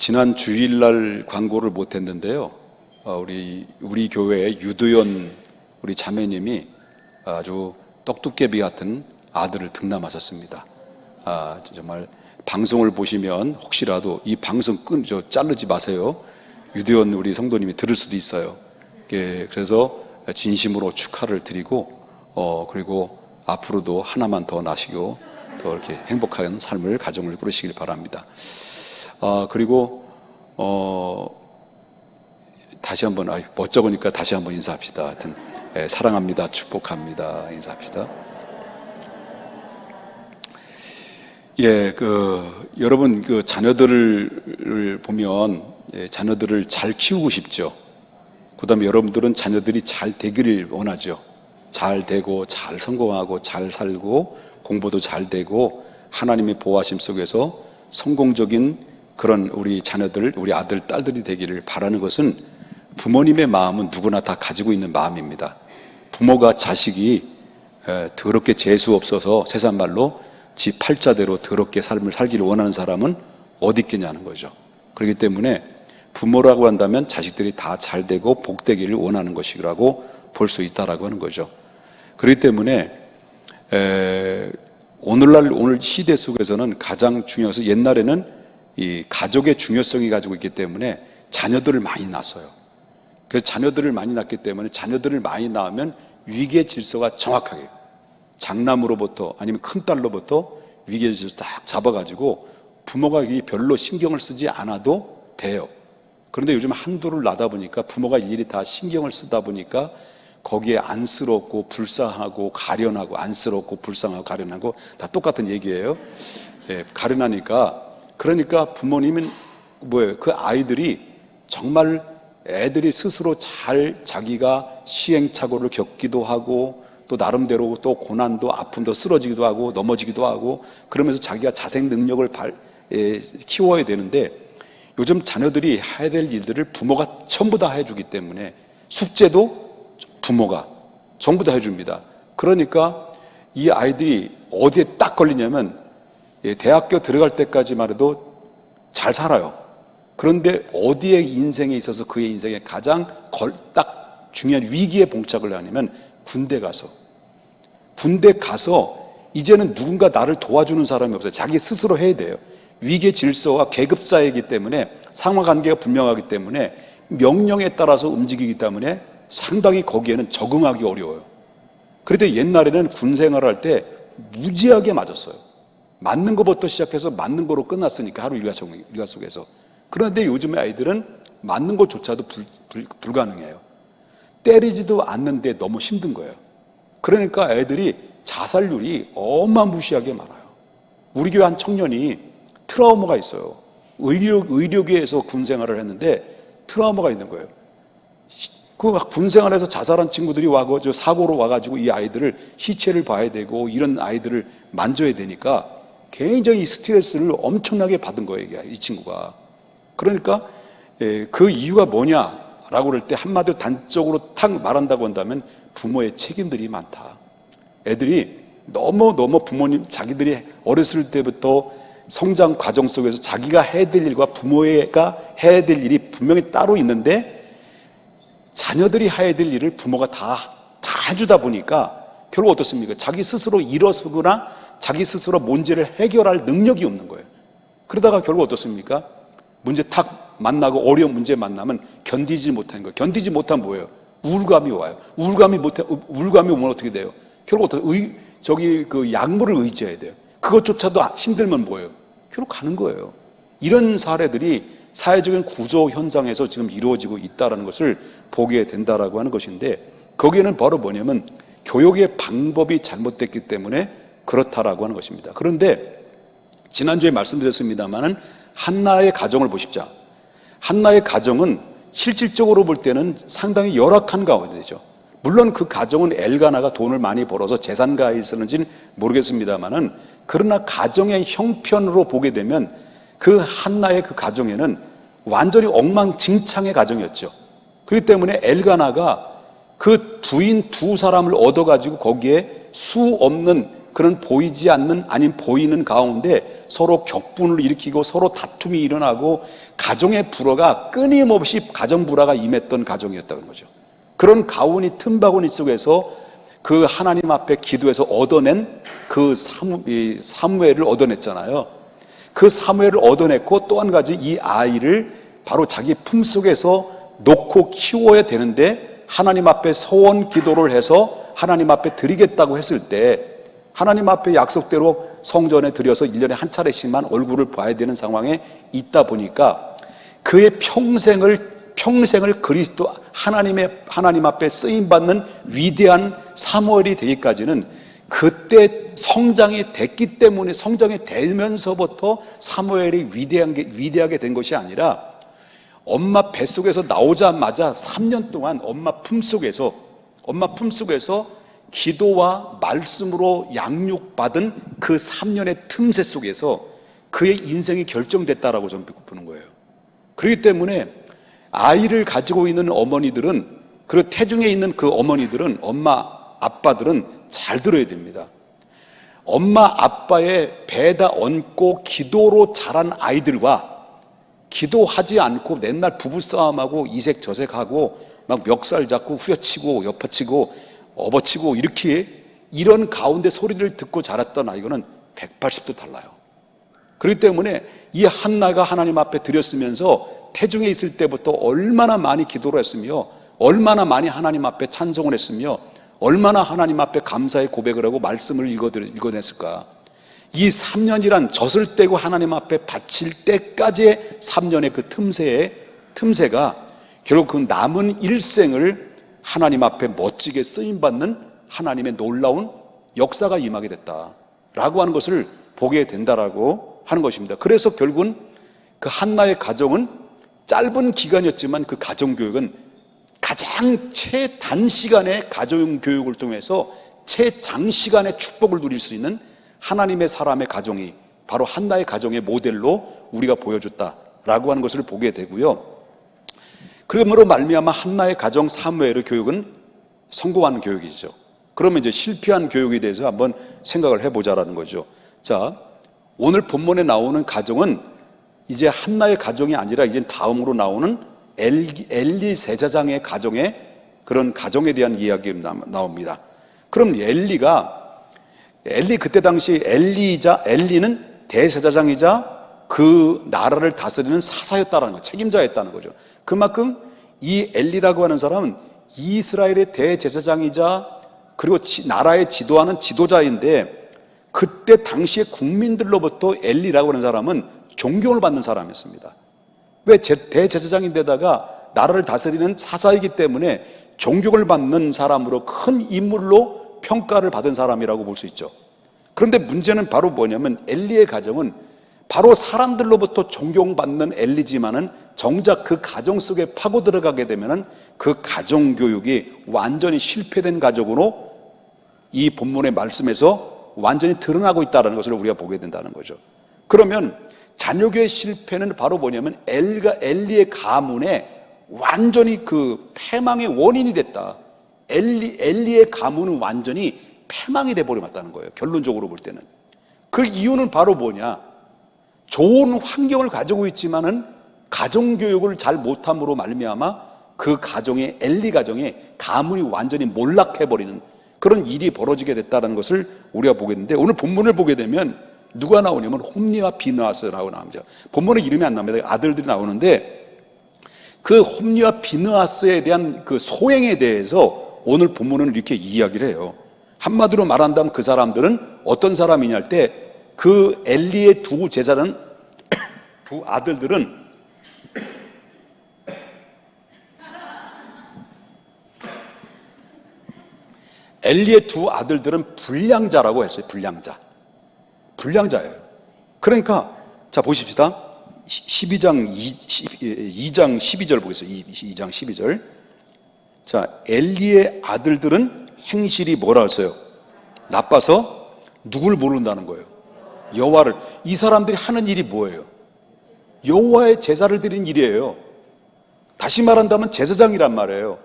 지난 주일날 광고를 못했는데요. 우리 교회의 유도연 우리 자매님이 아주 똑똑개비 같은 아들을 등남하셨습니다. 정말 방송을 보시면 혹시라도 이 방송 자르지 마세요. 유도연 우리 성도님이 들을 수도 있어요. 그래서 진심으로 축하를 드리고 그리고 앞으로도 하나만 더 나시고 더 이렇게 행복한 삶을 가정을 꾸리시길 바랍니다. 그리고 다시 한번 멋쩍으니까 다시 한번 인사합시다. 하여튼 사랑합니다, 축복합니다, 인사합시다. 여러분 자녀들을 보면 자녀들을 잘 키우고 싶죠. 그다음에 여러분들은 자녀들이 잘 되기를 원하죠. 잘 되고 잘 성공하고 잘 살고 공부도 잘 되고 하나님의 보호하심 속에서 성공적인 그런 우리 자녀들, 우리 아들, 딸들이 되기를 바라는 것은 부모님의 마음은 누구나 다 가지고 있는 마음입니다. 부모가 자식이 더럽게 재수 없어서 세상 말로 지 팔자대로 더럽게 삶을 살기를 원하는 사람은 어디 있겠냐는 거죠. 그렇기 때문에 부모라고 한다면 자식들이 다 잘 되고 복되기를 원하는 것이라고 볼 수 있다라고 하는 거죠. 그렇기 때문에 오늘 시대 속에서는 가장 중요해서 옛날에는 이 가족의 중요성이 가지고 있기 때문에 자녀들을 많이 낳았어요. 그래서 자녀들을 많이 낳기 때문에 자녀들을 많이 낳으면 위계 질서가 정확하게 장남으로부터 아니면 큰딸로부터 위계 질서 딱 잡아가지고 부모가 별로 신경을 쓰지 않아도 돼요. 그런데 요즘 한둘을 낳다 보니까 부모가 일일이 다 신경을 쓰다 보니까 거기에 안쓰럽고 불쌍하고 가련하고 안쓰럽고 불쌍하고 가련하고 다 똑같은 얘기예요. 가련하니까 그러니까 부모님은 그 아이들이 정말 애들이 스스로 잘 자기가 시행착오를 겪기도 하고 또 나름대로 또 고난도 아픔도 쓰러지기도 하고 넘어지기도 하고 그러면서 자기가 자생 능력을 키워야 되는데 요즘 자녀들이 해야 될 일들을 부모가 전부 다 해주기 때문에 숙제도 부모가 전부 다 해줍니다. 그러니까 이 아이들이 어디에 딱 걸리냐면 대학교 들어갈 때까지만 해도 잘 살아요. 그런데 어디에 인생에 있어서 그의 인생에 가장 딱 중요한 위기에 봉착을 하냐면 군대 가서 이제는 누군가 나를 도와주는 사람이 없어요. 자기 스스로 해야 돼요. 위계 질서와 계급사이기 때문에 상하관계가 분명하기 때문에 명령에 따라서 움직이기 때문에 상당히 거기에는 적응하기 어려워요. 그런데 옛날에는 군 생활을 할 때 무지하게 맞았어요. 맞는 것부터 시작해서 맞는 거로 끝났으니까 하루 일과 속에서. 그런데 요즘의 아이들은 맞는 것조차도 불가능해요. 때리지도 않는데 너무 힘든 거예요. 그러니까 애들이 자살률이 어마무시하게 많아요. 우리 교회 한 청년이 트라우마가 있어요. 의료계에서 군 생활을 했는데 트라우마가 있는 거예요. 그 군 생활에서 자살한 친구들이 사고로 와가지고 이 아이들을 시체를 봐야 되고 이런 아이들을 만져야 되니까 굉장히 스트레스를 엄청나게 받은 거예요, 이 친구가. 그러니까 그 이유가 뭐냐라고 그럴 때 한마디로 단적으로 탁 말한다고 한다면 부모의 책임들이 많다. 애들이 너무 부모님 자기들이 어렸을 때부터 성장 과정 속에서 자기가 해야 될 일과 부모가 해야 될 일이 분명히 따로 있는데 자녀들이 해야 될 일을 부모가 다 해주다 보니까 결국 어떻습니까? 자기 스스로 일어서거나 자기 스스로 문제를 해결할 능력이 없는 거예요. 그러다가 결국 어떻습니까? 문제 탁 만나고 어려운 문제 만나면 견디지 못하는 거예요. 견디지 못하면 뭐예요? 우울감이 와요. 우울감이 오면 어떻게 돼요? 결국 약물을 의지해야 돼요. 그것조차도 힘들면 뭐예요? 결국 가는 거예요. 이런 사례들이 사회적인 구조 현상에서 지금 이루어지고 있다는 것을 보게 된다라고 하는 것인데 거기에는 바로 뭐냐면 교육의 방법이 잘못됐기 때문에 그렇다라고 하는 것입니다. 그런데 지난주에 말씀드렸습니다만은 한나의 가정을 보십자. 한나의 가정은 실질적으로 볼 때는 상당히 열악한 가운데죠. 물론 그 가정은 엘가나가 돈을 많이 벌어서 재산가에 있었는지는 모르겠습니다만은 그러나 가정의 형편으로 보게 되면 그 한나의 그 가정에는 완전히 엉망진창의 가정이었죠. 그렇기 때문에 엘가나가 그 부인 두 사람을 얻어가지고 거기에 수 없는 그런 보이지 않는 아닌 보이는 가운데 서로 격분을 일으키고 서로 다툼이 일어나고 가정의 불화가 끊임없이 가정 불화가 임했던 가정이었다는 거죠. 그런 가훈이 틈바구니 속에서 그 하나님 앞에 기도해서 얻어낸 그 사무엘을 얻어냈잖아요. 그 사무엘을 얻어냈고 또 한 가지 이 아이를 바로 자기 품속에서 놓고 키워야 되는데 하나님 앞에 서원 기도를 해서 하나님 앞에 드리겠다고 했을 때 하나님 앞에 약속대로 성전에 들여서 1년에 한 차례씩만 얼굴을 봐야 되는 상황에 있다 보니까 그의 평생을 그리스도 하나님 앞에 쓰임받는 위대한 사무엘이 되기까지는 그때 성장이 됐기 때문에 성장이 되면서부터 사무엘이 위대하게 된 것이 아니라 엄마 뱃속에서 나오자마자 3년 동안 엄마 품속에서 기도와 말씀으로 양육받은 그 3년의 틈새 속에서 그의 인생이 결정됐다라고 저는 보는 거예요. 그렇기 때문에 아이를 가지고 있는 어머니들은, 그리고 태중에 있는 그 어머니들은, 엄마 아빠들은 잘 들어야 됩니다. 엄마 아빠의 배에다 얹고 기도로 자란 아이들과 기도하지 않고 맨날 부부싸움하고 이색저색하고 막 멱살 잡고 후려치고 엿퍼치고 업어치고 이런 가운데 소리를 듣고 자랐던 아이는 180도 달라요. 그렇기 때문에 이 한나가 하나님 앞에 드렸으면서 태중에 있을 때부터 얼마나 많이 기도를 했으며 얼마나 많이 하나님 앞에 찬송을 했으며 얼마나 하나님 앞에 감사의 고백을 하고 말씀을 읽어냈을까. 이 3년이란 젖을 떼고 하나님 앞에 바칠 때까지의 3년의 그 틈새가 결국 그 남은 일생을 하나님 앞에 멋지게 쓰임받는 하나님의 놀라운 역사가 임하게 됐다라고 하는 것을 보게 된다라고 하는 것입니다. 그래서 결국은 그 한나의 가정은 짧은 기간이었지만 그 가정교육은 가장 최단시간의 가정교육을 통해서 최장시간의 축복을 누릴 수 있는 하나님의 사람의 가정이 바로 한나의 가정의 모델로 우리가 보여줬다라고 하는 것을 보게 되고요. 그러므로 말미암아 한나의 가정 사무엘의 교육은 성공한 교육이죠. 그러면 이제 실패한 교육에 대해서 한번 생각을 해보자라는 거죠. 자, 오늘 본문에 나오는 가정은 이제 한나의 가정이 아니라 이제 다음으로 나오는 엘리 제사장의 가정의 그런 가정에 대한 이야기가 나옵니다. 그럼 엘리 그때 당시 엘리는 대제사장이자 그 나라를 다스리는 사사였다는 거, 책임자였다는 거죠. 그만큼 이 엘리라고 하는 사람은 이스라엘의 대제사장이자 그리고 나라의 지도하는 지도자인데 그때 당시의 국민들로부터 엘리라고 하는 사람은 존경을 받는 사람이었습니다. 왜 대제사장인데다가 나라를 다스리는 사사이기 때문에 존경을 받는 사람으로 큰 인물로 평가를 받은 사람이라고 볼 수 있죠. 그런데 문제는 바로 뭐냐면 엘리의 가정은 바로 사람들로부터 존경받는 엘리지만은 정작 그 가정 속에 파고 들어가게 되면은 그 가정 교육이 완전히 실패된 가정으로 이 본문의 말씀에서 완전히 드러나고 있다는 것을 우리가 보게 된다는 거죠. 그러면 자녀교의 실패는 바로 뭐냐면 엘리의 가문에 완전히 그 패망의 원인이 됐다. 엘리의 가문은 완전히 패망이 돼버렸다는 거예요. 결론적으로 볼 때는. 그 이유는 바로 뭐냐? 좋은 환경을 가지고 있지만은 가정교육을 잘 못함으로 말미암아 그 가정의 엘리 가정의 가문이 완전히 몰락해버리는 그런 일이 벌어지게 됐다는 것을 우리가 보게 되는데, 오늘 본문을 보게 되면 누가 나오냐면 홈리와 비느하스라고 나옵니다. 본문에 이름이 안 나옵니다. 아들들이 나오는데 그 홈리와 비느하스에 대한 그 소행에 대해서 오늘 본문은 이렇게 이야기를 해요. 한마디로 말한다면 그 사람들은 어떤 사람이냐 할 때 그 엘리의 두 제자는 두 아들들은 엘리의 두 아들들은 불량자라고 했어요. 불량자예요. 그러니까 자 보십시다. 2장 12절 보겠습니다. 2장 12절. 자, 엘리의 아들들은 행실이 뭐라 했어요? 나빠서 누굴 모른다는 거예요? 여호와를. 이 사람들이 하는 일이 뭐예요? 여호와의 제사를 드리는 일이에요. 다시 말한다면 제사장이란 말이에요.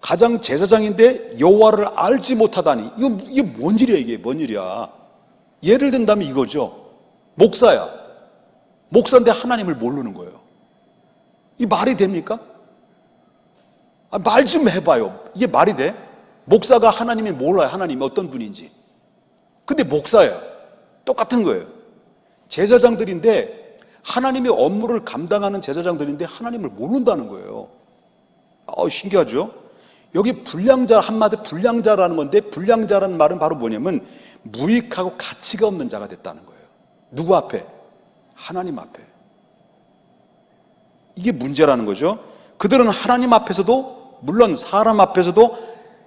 가장 제사장인데 여호와를 알지 못하다니. 이게 뭔 일이야, 이게 뭔 일이야. 예를 든다면 이거죠. 목사야. 목사인데 하나님을 모르는 거예요. 이 말이 됩니까? 말 좀 해봐요. 이게 말이 돼? 목사가 하나님을 몰라요. 하나님이 어떤 분인지. 근데 목사예요. 똑같은 거예요. 제사장들인데 하나님의 업무를 감당하는 제사장들인데 하나님을 모른다는 거예요. 신기하죠? 여기 불량자, 한마디 불량자라는 건데, 불량자라는 말은 바로 뭐냐면 무익하고 가치가 없는 자가 됐다는 거예요. 누구 앞에? 하나님 앞에. 이게 문제라는 거죠. 그들은 하나님 앞에서도, 물론 사람 앞에서도,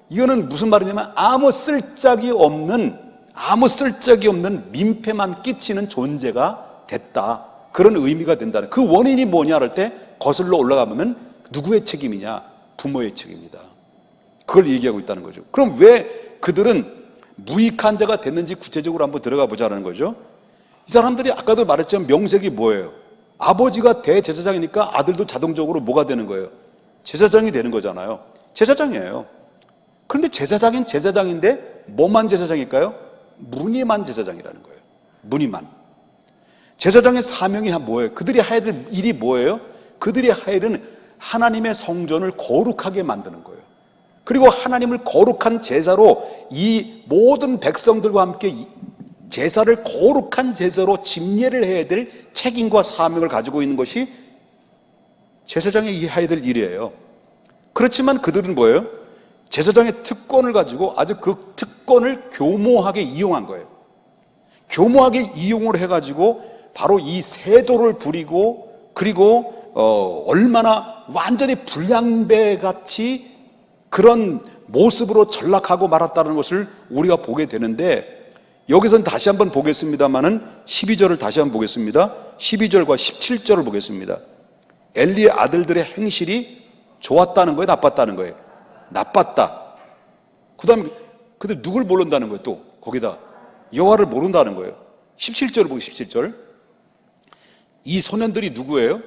이거는 무슨 말이냐면 아무 쓸데기 없는 민폐만 끼치는 존재가 됐다. 그런 의미가 된다는. 그 원인이 뭐냐 할 때 거슬러 올라가면 누구의 책임이냐? 부모의 책임이다. 그걸 얘기하고 있다는 거죠. 그럼 왜 그들은 무익한 자가 됐는지 구체적으로 한번 들어가 보자는 거죠. 이 사람들이 아까도 말했지만 명색이 뭐예요? 아버지가 대제사장이니까 아들도 자동적으로 뭐가 되는 거예요? 제사장이 되는 거잖아요. 제사장이에요. 그런데 제사장인 제사장인데 뭐만 제사장일까요? 무늬만 제사장이라는 거예요. 무늬만. 제사장의 사명이 뭐예요? 그들이 해야 될 일이 뭐예요? 그들이 해야 할 일은 하나님의 성전을 거룩하게 만드는 거예요. 그리고 하나님을 거룩한 제사로 이 모든 백성들과 함께 제사를 거룩한 제사로 집례를 해야 될 책임과 사명을 가지고 있는 것이 제사장이 해야 될 일이에요. 그렇지만 그들은 뭐예요? 제사장의 특권을 가지고 아주 그 특권을 교모하게 이용한 거예요. 교모하게 이용을 해가지고 바로 이 세도를 부리고, 그리고 얼마나 완전히 불량배같이 그런 모습으로 전락하고 말았다는 것을 우리가 보게 되는데, 여기서는 다시 한번 보겠습니다만은 12절을 다시 한번 보겠습니다. 12절과 17절을 보겠습니다. 엘리의 아들들의 행실이 좋았다는 거예요? 나빴다는 거예요? 나빴다. 그 다음에 근데 누굴 모른다는 거예요? 또 거기다 여호와를 모른다는 거예요. 17절을 보고 17절. 이 소년들이 누구예요?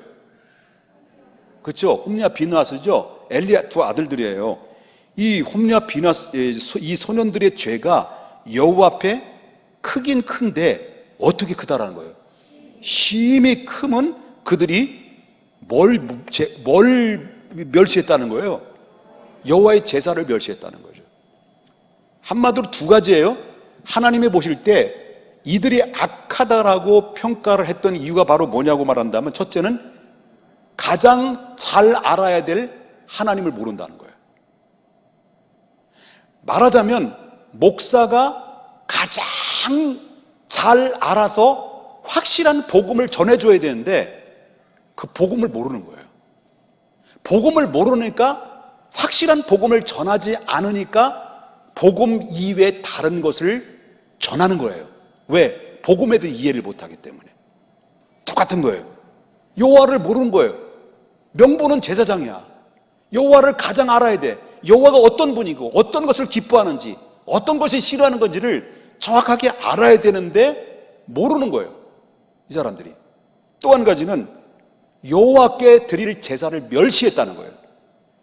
그렇죠? 홈리와 비느하스죠. 엘리의 두 아들들이에요. 이 홈리와 비느하스, 이 소년들의 죄가 여호와 앞에 크긴 큰데 어떻게 크다라는 거예요? 심히 크면 그들이 뭘 멸시했다는 거예요? 여호와의 제사를 멸시했다는 거죠. 한마디로 두 가지예요. 하나님이 보실 때 이들이 악하다라고 평가를 했던 이유가 바로 뭐냐고 말한다면, 첫째는 가장 잘 알아야 될 하나님을 모른다는 거예요. 말하자면 목사가 가장 잘 알아서 확실한 복음을 전해줘야 되는데 그 복음을 모르는 거예요. 복음을 모르니까, 확실한 복음을 전하지 않으니까 복음 이외에 다른 것을 전하는 거예요. 왜? 복음에 대해 이해를 못하기 때문에. 똑같은 거예요. 여호와를 모르는 거예요. 명분은 제사장이야. 여호와를 가장 알아야 돼. 여호와가 어떤 분이고 어떤 것을 기뻐하는지, 어떤 것이 싫어하는 건지를 정확하게 알아야 되는데 모르는 거예요, 이 사람들이. 또 한 가지는 여호와께 드릴 제사를 멸시했다는 거예요.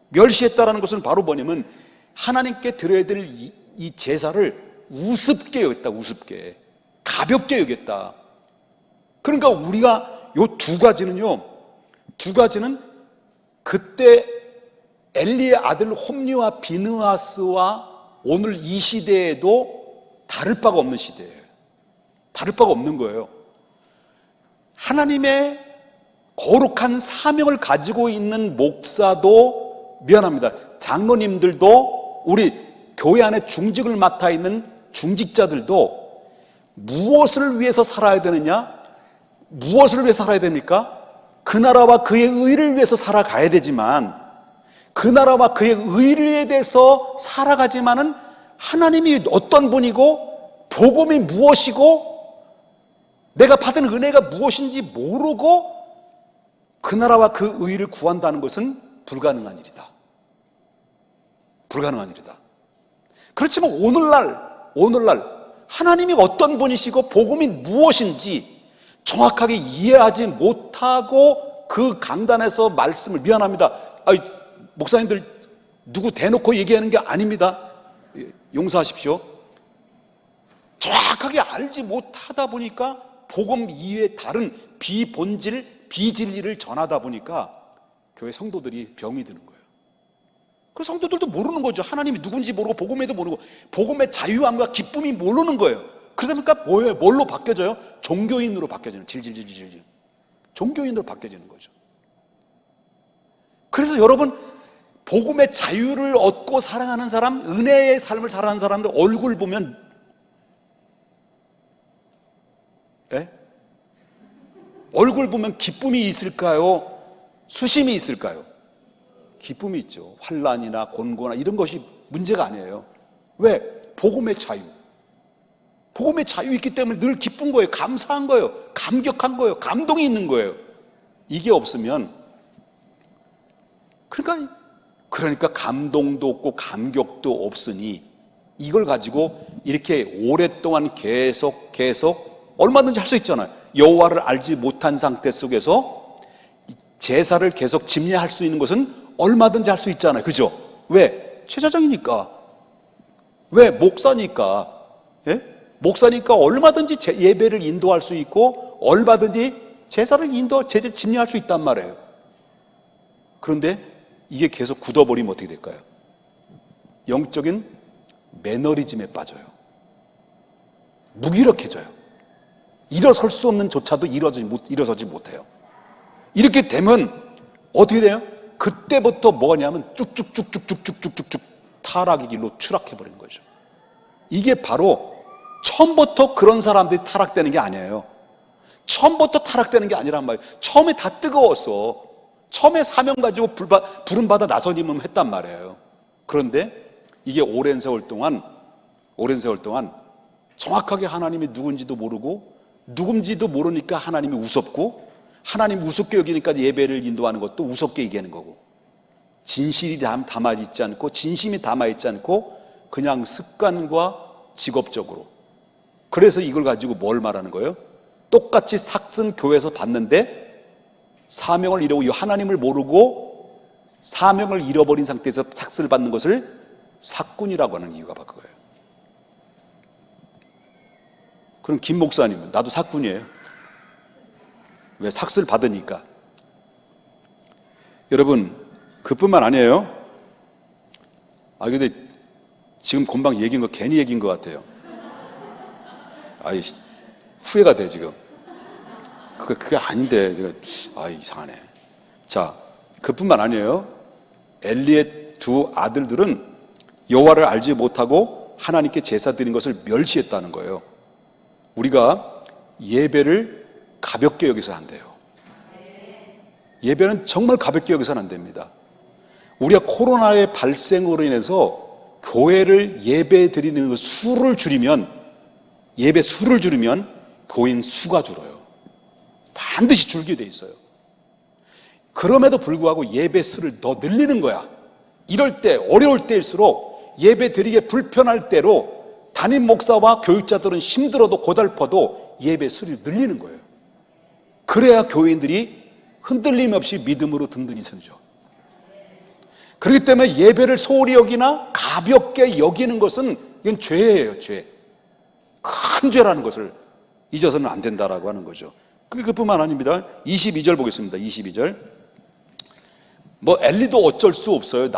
멸시했다는 것은 바로 뭐냐면 하나님께 드려야 될 이 제사를 우습게 여겼다. 우습게, 가볍게 여겼다. 그러니까 우리가 요 두 가지는요, 두 가지는 그때 엘리의 아들 홈리와 비느하스와 오늘 이 시대에도 다를 바가 없는 시대예요. 다를 바가 없는 거예요. 하나님의 거룩한 사명을 가지고 있는 목사도, 미안합니다, 장로님들도, 우리 교회 안에 중직을 맡아 있는 중직자들도 무엇을 위해서 살아야 되느냐? 무엇을 위해 살아야 됩니까? 그 나라와 그의 의를 위해서 살아가야 되지만, 그 나라와 그의 의에 대해서 살아가지만은 하나님이 어떤 분이고 복음이 무엇이고 내가 받은 은혜가 무엇인지 모르고 그 나라와 그 의를 구한다는 것은 불가능한 일이다. 불가능한 일이다. 그렇지만 오늘날 하나님이 어떤 분이시고 복음이 무엇인지 정확하게 이해하지 못하고 그 강단에서 말씀을, 미안합니다, 목사님들 누구 대놓고 얘기하는 게 아닙니다. 용서하십시오. 정확하게 알지 못하다 보니까 복음 이외의 다른 비본질, 비진리를 전하다 보니까 교회 성도들이 병이 드는 거예요. 그 성도들도 모르는 거죠. 하나님이 누군지 모르고 복음에도 모르고 복음의 자유함과 기쁨이 모르는 거예요. 그러다 보니까 뭐예요? 뭘로 바뀌어져요? 종교인으로 바뀌어지는, 질질질질 종교인으로 바뀌어지는 거죠. 그래서 여러분, 복음의 자유를 얻고 사랑하는 사람, 은혜의 삶을 살아가는 사람들 얼굴 보면 얼굴 보면 기쁨이 있을까요? 수심이 있을까요? 기쁨이 있죠. 환난이나 곤고나 이런 것이 문제가 아니에요. 왜? 복음의 자유. 복음의 자유 있기 때문에 늘 기쁜 거예요. 감사한 거예요. 감격한 거예요. 감동이 있는 거예요. 이게 없으면 그러니까 감동도 없고 감격도 없으니 이걸 가지고 이렇게 오랫동안 계속 얼마든지 할 수 있잖아요. 여호와를 알지 못한 상태 속에서 제사를 계속 집례할 수 있는 것은 얼마든지 할 수 있잖아요. 그죠? 왜? 제사장이니까. 왜? 목사니까. 예? 목사니까 얼마든지 예배를 인도할 수 있고 얼마든지 제사를 집례할 수 있단 말이에요. 그런데 이게 계속 굳어버리면 어떻게 될까요? 영적인 매너리즘에 빠져요. 무기력해져요. 일어설 수 없는 조차도 일어서지 못해요. 이렇게 되면 어떻게 돼요? 그때부터 뭐냐면 쭉쭉쭉쭉쭉쭉쭉쭉 타락의 길로 추락해버리는 거죠. 이게 바로 처음부터 그런 사람들이 타락되는 게 아니에요. 처음부터 타락되는 게 아니란 말이에요. 처음에 다 뜨거웠어. 처음에 사명 가지고 부름받아 나서님은 했단 말이에요. 그런데 이게 오랜 세월 동안 정확하게 하나님이 누군지도 모르고 누군지도 모르니까 하나님이 우습고 하나님 우습게 여기니까 예배를 인도하는 것도 우습게 얘기하는 거고 진실이 담아있지 않고 진심이 담아있지 않고 그냥 습관과 직업적으로. 그래서 이걸 가지고 뭘 말하는 거예요? 똑같이 삭슨 교회에서 봤는데 사명을 잃어버리고 하나님을 모르고 사명을 잃어버린 상태에서 삭스를 받는 것을 삭군이라고 하는 이유가 바로 그거예요. 그럼 김 목사님은 나도 삭군이에요. 왜? 삭스를 받으니까. 여러분, 그뿐만 아니에요. 근데 지금 금방 얘기한 거 괜히 얘기한 것 같아요. 후회가 돼 지금. 그게 아닌데 내가 이상하네. 자, 그뿐만 아니에요. 엘리의 두 아들들은 여호와를 알지 못하고 하나님께 제사 드린 것을 멸시했다는 거예요. 우리가 예배를 가볍게 여기서 안 돼요. 예배는 정말 가볍게 여기서는 안 됩니다. 우리가 코로나의 발생으로 인해서 교회를 예배 드리는 수를 줄이면 예배 수를 줄이면 교인 수가 줄어요. 반드시 줄게 돼 있어요. 그럼에도 불구하고 예배 수를 더 늘리는 거야. 이럴 때 어려울 때일수록 예배 드리기 불편할 때로 담임 목사와 교육자들은 힘들어도 고달퍼도 예배 수를 늘리는 거예요. 그래야 교인들이 흔들림 없이 믿음으로 든든히 서죠. 그렇기 때문에 예배를 소홀히 여기나 가볍게 여기는 것은 이건 죄예요. 죄. 큰 죄라는 것을 잊어서는 안 된다라고 하는 거죠. 그뿐만 아닙니다. 22절 보겠습니다. 22절. 엘리도 어쩔 수 없어요.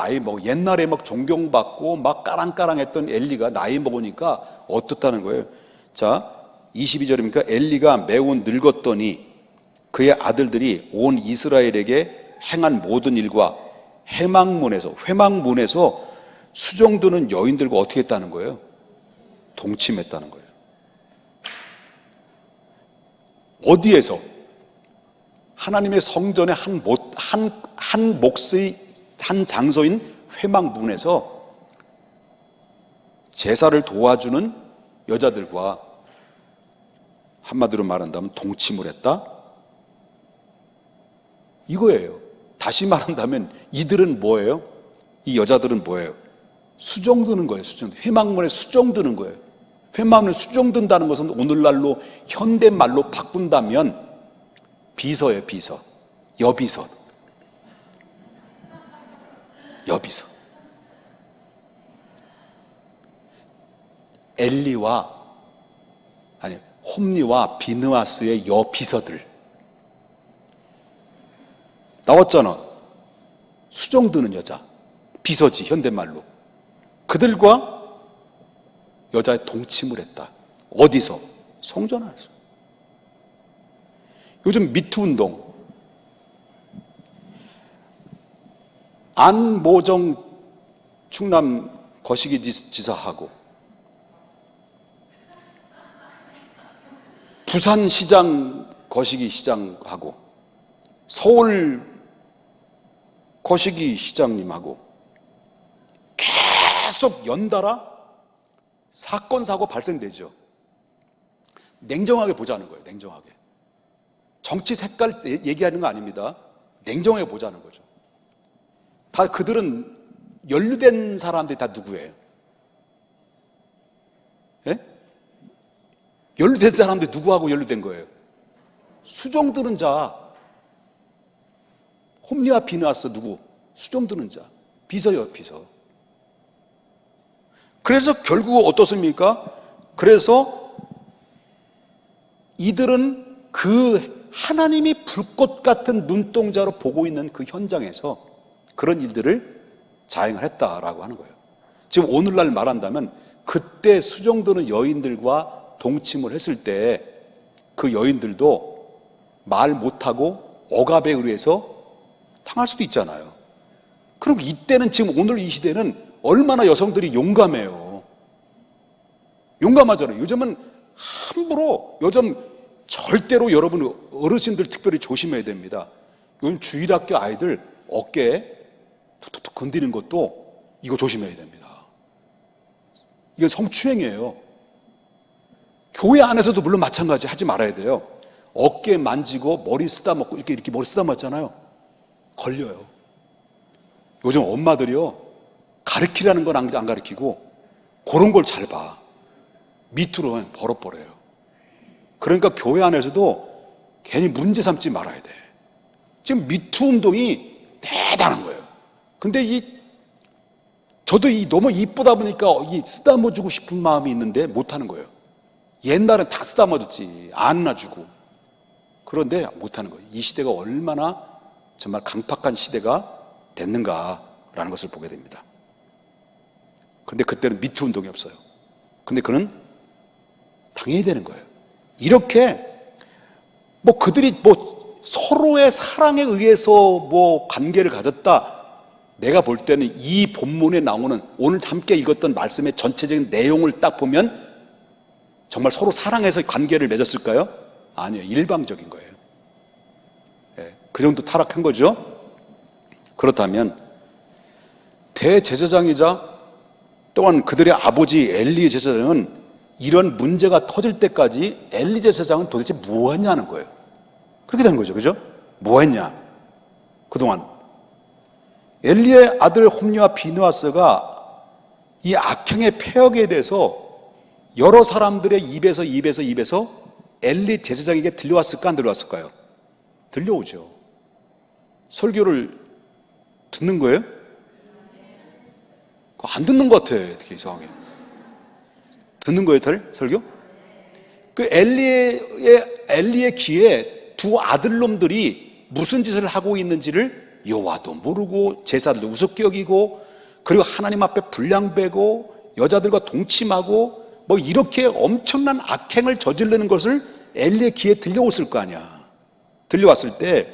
옛날에 존경받고 까랑까랑했던 엘리가 나이 먹으니까 어떻다는 거예요. 자, 22절입니까? 엘리가 매우 늙었더니 그의 아들들이 온 이스라엘에게 행한 모든 일과 회막문에서 수종드는 여인들과 어떻게 했다는 거예요? 동침했다는 거예요. 어디에서? 하나님의 성전의 한 몫의 한 장소인 회막문에서 제사를 도와주는 여자들과 한마디로 말한다면 동침을 했다? 이거예요. 다시 말한다면 이들은 뭐예요? 이 여자들은 뭐예요? 수종드는 거예요. 회막문에 수종드는 거예요. 회막문에 수종든다는 것은 오늘날로 현대말로 바꾼다면 비서예요. 비서. 여비서. 홈리와 비느하스의 여비서들 나왔잖아. 수종 드는 여자, 비서지 현대말로. 그들과 여자의 동침을 했다. 어디서? 성전 안에서. 요즘 미투 운동, 안모정 충남 거시기 지사하고 부산시장 거시기 시장하고 서울 거시기 시장님하고 계속 연달아 사건 사고 발생되죠. 냉정하게 보자는 거예요. 냉정하게. 정치 색깔 얘기하는 거 아닙니다. 냉정하게 보자는 거죠. 다 그들은 연루된 사람들이 다 누구예요? 예? 연루된 사람들이 누구하고 연루된 거예요? 수종 드는 자. 홈리와 비느하스 누구? 수종 드는 자. 비서요, 비서. 그래서 결국 어떻습니까? 그래서 이들은 그 하나님이 불꽃 같은 눈동자로 보고 있는 그 현장에서 그런 일들을 자행을 했다라고 하는 거예요. 지금 오늘날 말한다면 그때 수종드는 여인들과 동침을 했을 때 그 여인들도 말 못하고 억압에 의해서 당할 수도 있잖아요. 그럼 이때는 지금 오늘 이 시대는 얼마나 여성들이 용감해요. 용감하잖아요. 요즘은 함부로, 요즘 절대로 여러분 어르신들 특별히 조심해야 됩니다. 요즘 주일학교 아이들 어깨에 툭툭툭 건드리는 것도 이거 조심해야 됩니다. 이건 성추행이에요. 교회 안에서도 물론 마찬가지 하지 말아야 돼요. 어깨 만지고 머리 쓰다먹고 이렇게 머리 쓰다먹잖아요. 걸려요. 요즘 엄마들이요, 가르치라는 건 안 가르치고 그런 걸 잘 봐. 밑으로 버릇버려요. 그러니까 교회 안에서도 괜히 문제 삼지 말아야 돼. 지금 미투 운동이 대단한 거예요. 근데 저도 너무 이쁘다 보니까 쓰다머주고 싶은 마음이 있는데 못하는 거예요. 옛날엔 다 쓰다머줬지. 안아주고. 그런데 못하는 거예요. 이 시대가 얼마나 정말 강팍한 시대가 됐는가라는 것을 보게 됩니다. 근데 그때는 미투 운동이 없어요. 근데 그는 당해야 되는 거예요. 이렇게 그들이 서로의 사랑에 의해서 관계를 가졌다. 내가 볼 때는 이 본문에 나오는 오늘 함께 읽었던 말씀의 전체적인 내용을 딱 보면 정말 서로 사랑해서 관계를 맺었을까요? 아니요. 일방적인 거예요. 예, 그 정도 타락한 거죠. 그렇다면 대제사장이자 또한 그들의 아버지 엘리 제사장은 이런 문제가 터질 때까지 엘리 제사장은 도대체 뭐 했냐는 거예요. 그렇게 되는 거죠. 그죠? 뭐 했냐? 그동안 엘리의 아들 홈리와 비느하스가 이 악행의 폐역에 대해서 여러 사람들의 입에서 엘리 제사장에게 들려왔을까 안 들려왔을까요? 들려오죠. 설교를 듣는 거예요? 안 듣는 것 같아. 되게 이상하게. 듣는 거예요, 설교? 그 엘리의 귀에 두 아들놈들이 무슨 짓을 하고 있는지를 여호와도 모르고 제사들도 우습게 여기고 그리고 하나님 앞에 불량배고 여자들과 동침하고 이렇게 엄청난 악행을 저지르는 것을 엘리의 귀에 들려왔을 거 아니야. 들려왔을 때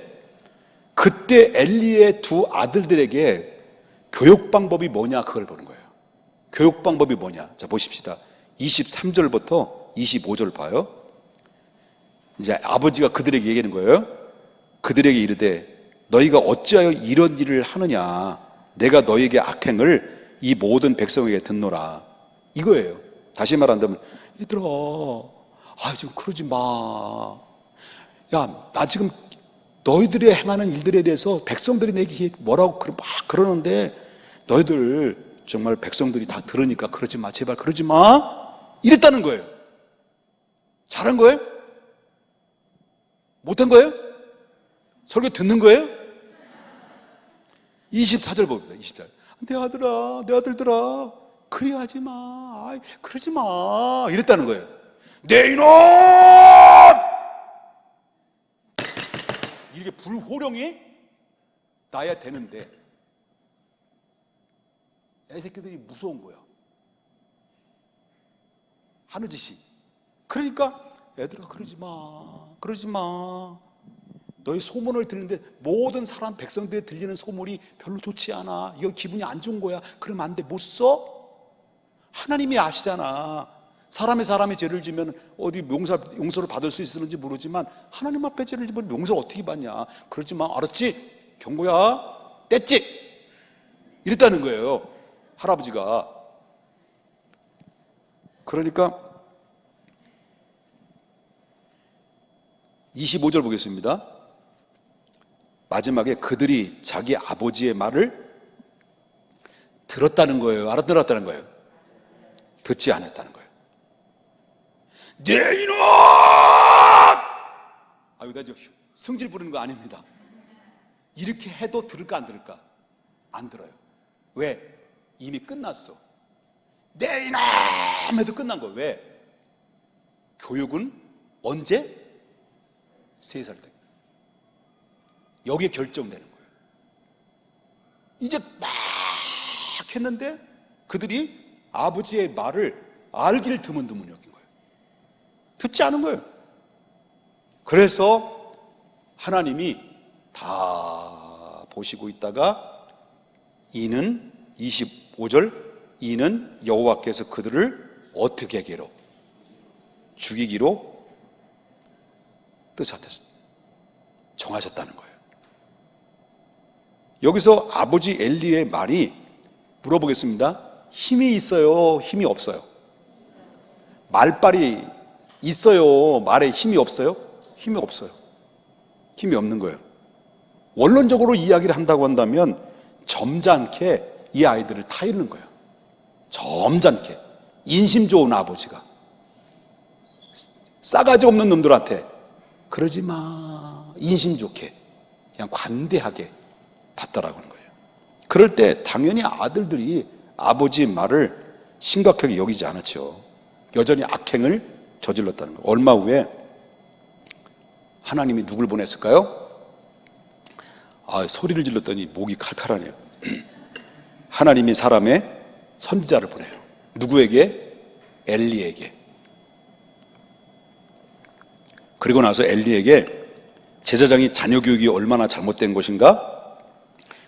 그때 엘리의 두 아들들에게 교육 방법이 뭐냐 그걸 보는 거예요. 교육 방법이 뭐냐. 자, 보십시다. 23절부터 25절 봐요. 이제 아버지가 그들에게 얘기하는 거예요. 그들에게 이르되 너희가 어찌하여 이런 일을 하느냐. 내가 너희에게 악행을 이 모든 백성에게 듣노라. 이거예요. 다시 말한다면 얘들아, 좀 그러지 마. 야, 나 지금 너희들이 행하는 일들에 대해서 백성들이 내게 뭐라고 막 그러는데 너희들 정말 백성들이 다 들으니까 그러지 마. 제발 그러지 마. 이랬다는 거예요. 잘한 거예요? 못한 거예요? 설교 듣는 거예요? 24절 봅니다. 24절. 내 아들아, 내 아들들아, 그래 하지 마. 아이, 그러지 마. 이랬다는 거예요. 내 이놈! 이렇게 불호령이 나야 되는데 애새끼들이 무서운 거야. 하는 짓이. 그러니까 애들아 그러지 마. 그러지 마. 너희 소문을 듣는데 모든 사람 백성들에 들리는 소문이 별로 좋지 않아. 이거 기분이 안 좋은 거야. 그러면 안 돼. 못 써? 하나님이 아시잖아. 사람이 죄를 지면 어디 용서를 받을 수 있을지 모르지만 하나님 앞에 죄를 지면 용서를 어떻게 받냐. 그러지 마. 알았지? 경고야. 뗐지? 이랬다는 거예요. 할아버지가. 그러니까 25절 보겠습니다. 마지막에 그들이 자기 아버지의 말을 들었다는 거예요. 알아들었다는 거예요. 듣지 않았다는 거예요. 내 이놈! 나 성질 부르는 거 아닙니다. 이렇게 해도 들을까 안 들을까? 안 들어요. 왜? 이미 끝났어. 내 이놈! 해도 끝난 거예요. 왜? 교육은 언제? 3살 때. 여기에 결정되는 거예요. 이제 막 했는데 그들이 아버지의 말을 알기를 드문드문 여긴 거예요. 듣지 않은 거예요. 그래서 하나님이 다 보시고 있다가 이는 25절 이는 여호와께서 그들을 어떻게 하기로 죽이기로 정하셨다는 거예요. 여기서 아버지 엘리의 말이 물어보겠습니다. 힘이 있어요? 힘이 없어요? 말빨이 있어요? 말에 힘이 없어요? 힘이 없어요. 힘이 없는 거예요. 원론적으로 이야기를 한다고 한다면 점잖게 이 아이들을 타이르는 거예요. 점잖게. 인심 좋은 아버지가 싸가지 없는 놈들한테 그러지 마. 인심 좋게 그냥 관대하게 받더라고 하는 거예요. 그럴 때 당연히 아들들이 아버지의 말을 심각하게 여기지 않았죠. 여전히 악행을 저질렀다는 거예요. 얼마 후에 하나님이 누굴 보냈을까요? 소리를 질렀더니 목이 칼칼하네요. 하나님이 사람의 선지자를 보내요. 누구에게? 엘리에게. 그리고 나서 엘리에게 제사장이 자녀 교육이 얼마나 잘못된 것인가?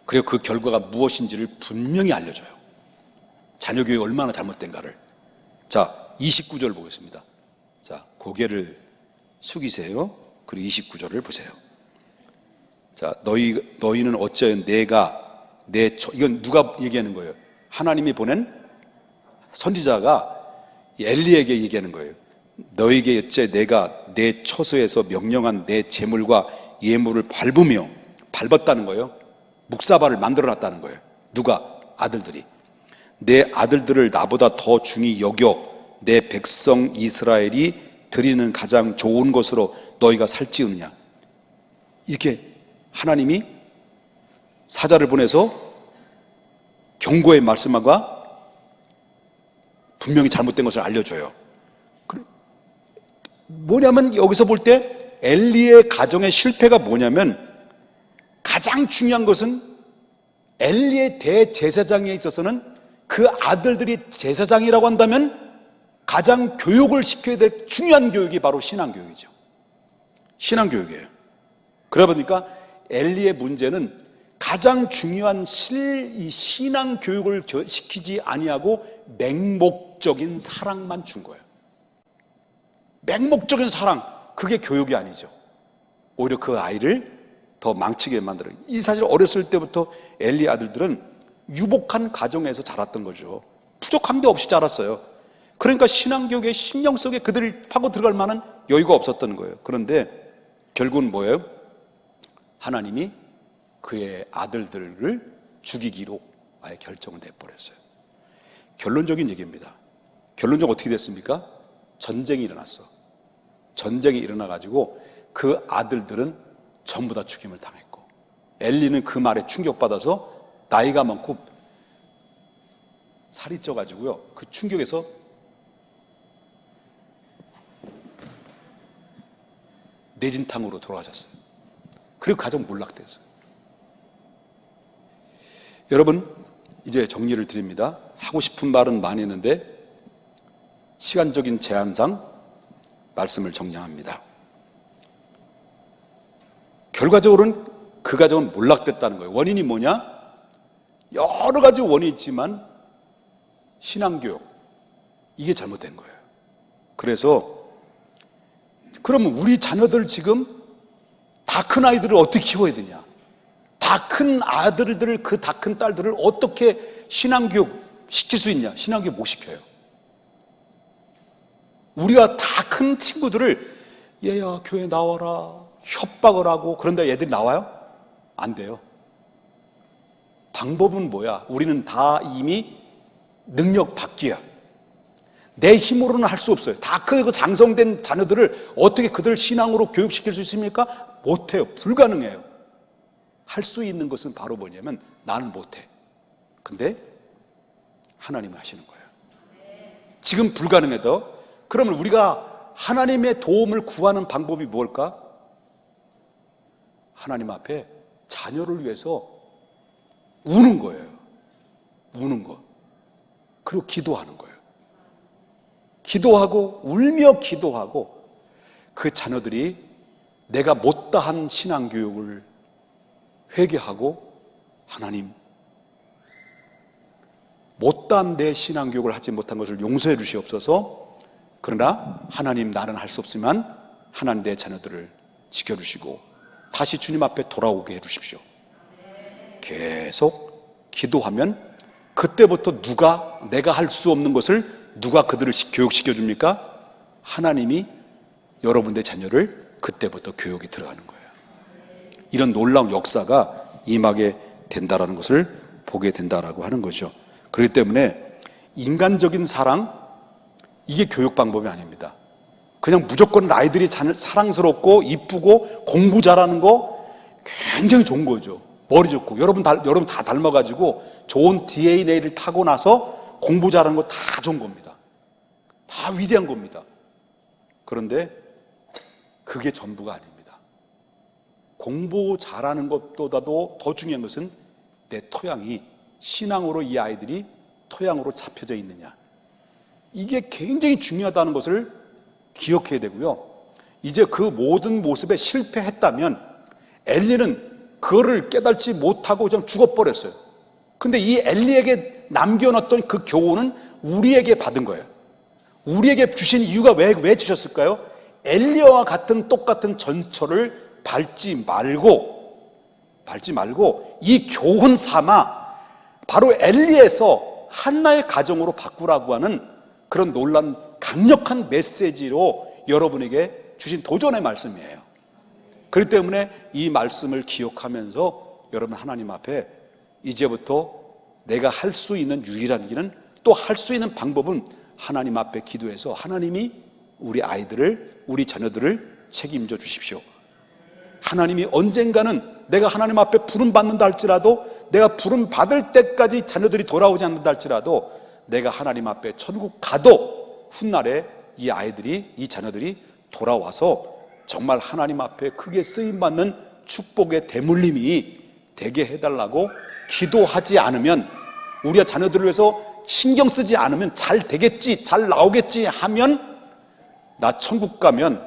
그리고 그 결과가 무엇인지를 분명히 알려줘요. 자녀 교육이 얼마나 잘못된가를. 자, 29절 보겠습니다. 자, 고개를 숙이세요. 그리고 29절을 보세요. 자, 너희는 어찌하여 이건 누가 얘기하는 거예요? 하나님이 보낸 선지자가 엘리에게 얘기하는 거예요. 너희에게 어째 내가 내 처소에서 명령한 내 제물과 예물을 밟았다는 거예요. 묵사발을 만들어놨다는 거예요. 누가? 아들들이. 내 아들들을 나보다 더 중히 여겨 내 백성 이스라엘이 드리는 가장 좋은 것으로 너희가 살찌우느냐. 이렇게 하나님이 사자를 보내서 경고의 말씀과 분명히 잘못된 것을 알려줘요. 뭐냐면 여기서 볼 때 엘리의 가정의 실패가 뭐냐면 가장 중요한 것은 엘리의 대제사장에 있어서는 그 아들들이 제사장이라고 한다면 가장 교육을 시켜야 될 중요한 교육이 바로 신앙교육이죠. 신앙교육이에요. 그러다 보니까 엘리의 문제는 가장 중요한 이 신앙교육을 시키지 아니하고 맹목적인 사랑만 준 거예요. 맹목적인 사랑, 그게 교육이 아니죠. 오히려 그 아이를 더 망치게 만들어요. 이 사실 어렸을 때부터 엘리 아들들은 유복한 가정에서 자랐던 거죠. 부족한 게 없이 자랐어요. 그러니까 신앙교육의 심령 속에 그들을 파고 들어갈 만한 여유가 없었던 거예요. 그런데 결국은 뭐예요? 하나님이 그의 아들들을 죽이기로 아예 결정을 내버렸어요. 결론적인 얘기입니다. 결론적으로 어떻게 됐습니까? 전쟁이 일어났어. 전쟁이 일어나가지고 그 아들들은 전부 다 죽임을 당했고, 엘리는 그 말에 충격받아서 나이가 많고 살이 쪄가지고요. 그 충격에서 뇌진탕으로 돌아가셨어요. 그리고 가정 몰락됐어요. 여러분, 이제 정리를 드립니다. 하고 싶은 말은 많이 있는데 시간적인 제한상 말씀을 정리합니다. 결과적으로는 그 가정은 몰락됐다는 거예요. 원인이 뭐냐? 여러 가지 원인이 있지만 신앙교육, 이게 잘못된 거예요. 그래서 그러면 우리 자녀들 지금 다 큰 아이들을 어떻게 키워야 되냐? 다 큰 아들들, 그 다 큰 딸들을 어떻게 신앙교육 시킬 수 있냐? 신앙교육 못 시켜요. 우리가 다 큰 친구들을 얘야 교회 나와라 협박을 하고 그런데 애들이 나와요? 안 돼요. 방법은 뭐야? 우리는 다 이미 능력 밖이야. 내 힘으로는 할 수 없어요. 다 크고 장성된 자녀들을 어떻게 그들 신앙으로 교육시킬 수 있습니까? 못해요. 불가능해요. 할 수 있는 것은 바로 뭐냐면 나는 못해. 근데 하나님이 하시는 거예요. 지금 불가능해도 그러면 우리가 하나님의 도움을 구하는 방법이 뭘까? 하나님 앞에 자녀를 위해서 우는 거예요. 우는 거. 그리고 기도하는 거예요. 기도하고 울며 기도하고 그 자녀들이 내가 못다한 신앙교육을 회개하고 하나님 못다한 내 신앙교육을 하지 못한 것을 용서해 주시옵소서. 그러나 하나님 나는 할 수 없지만 하나님 내 자녀들을 지켜주시고 다시 주님 앞에 돌아오게 해주십시오. 계속 기도하면 그때부터 누가 내가 할 수 없는 것을 누가 그들을 교육시켜 줍니까? 하나님이 여러분의 자녀를 그때부터 교육이 들어가는 거예요. 이런 놀라운 역사가 임하게 된다라는 것을 보게 된다라고 하는 거죠. 그렇기 때문에 인간적인 사랑, 이게 교육 방법이 아닙니다. 그냥 무조건 아이들이 사랑스럽고 이쁘고 공부 잘하는 거 굉장히 좋은 거죠. 머리 좋고 여러분 다 닮아가지고 좋은 DNA를 타고 나서 공부 잘하는 거 다 좋은 겁니다. 다 위대한 겁니다. 그런데 그게 전부가 아닙니다. 공부 잘하는 것보다도 더 중요한 것은 내 토양이 신앙으로 이 아이들이 토양으로 잡혀져 있느냐, 이게 굉장히 중요하다는 것을 기억해야 되고요. 이제 그 모든 모습에 실패했다면 엘리는 그거를 깨닫지 못하고 그냥 죽어버렸어요. 근데 이 엘리에게 남겨놨던 그 교훈은 우리에게 받은 거예요. 우리에게 주신 이유가 왜 주셨을까요? 엘리야와 같은 똑같은 전철을 밟지 말고 이 교훈 삼아 바로 엘리에서 한나의 가정으로 바꾸라고 하는 그런 놀라운 강력한 메시지로 여러분에게 주신 도전의 말씀이에요. 그렇기 때문에 이 말씀을 기억하면서 여러분 하나님 앞에 이제부터 내가 할 수 있는 유일한 길은, 또 할 수 있는 방법은 하나님 앞에 기도해서 하나님이 우리 아이들을, 우리 자녀들을 책임져 주십시오. 하나님이 언젠가는 내가 하나님 앞에 부름 받는다 할지라도, 내가 부름 받을 때까지 자녀들이 돌아오지 않는다 할지라도 내가 하나님 앞에 천국 가도 훗날에 이 아이들이, 이 자녀들이 돌아와서 정말 하나님 앞에 크게 쓰임받는 축복의 대물림이 되게 해달라고 기도하지 않으면, 우리가 자녀들을 위해서 신경 쓰지 않으면 잘 되겠지, 잘 나오겠지 하면 나 천국 가면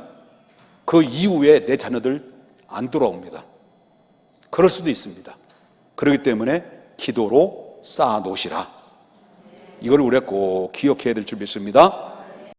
그 이후에 내 자녀들 안 돌아옵니다. 그럴 수도 있습니다. 그렇기 때문에 기도로 쌓아 놓으시라. 이걸 우리가 꼭 기억해야 될 줄 믿습니다.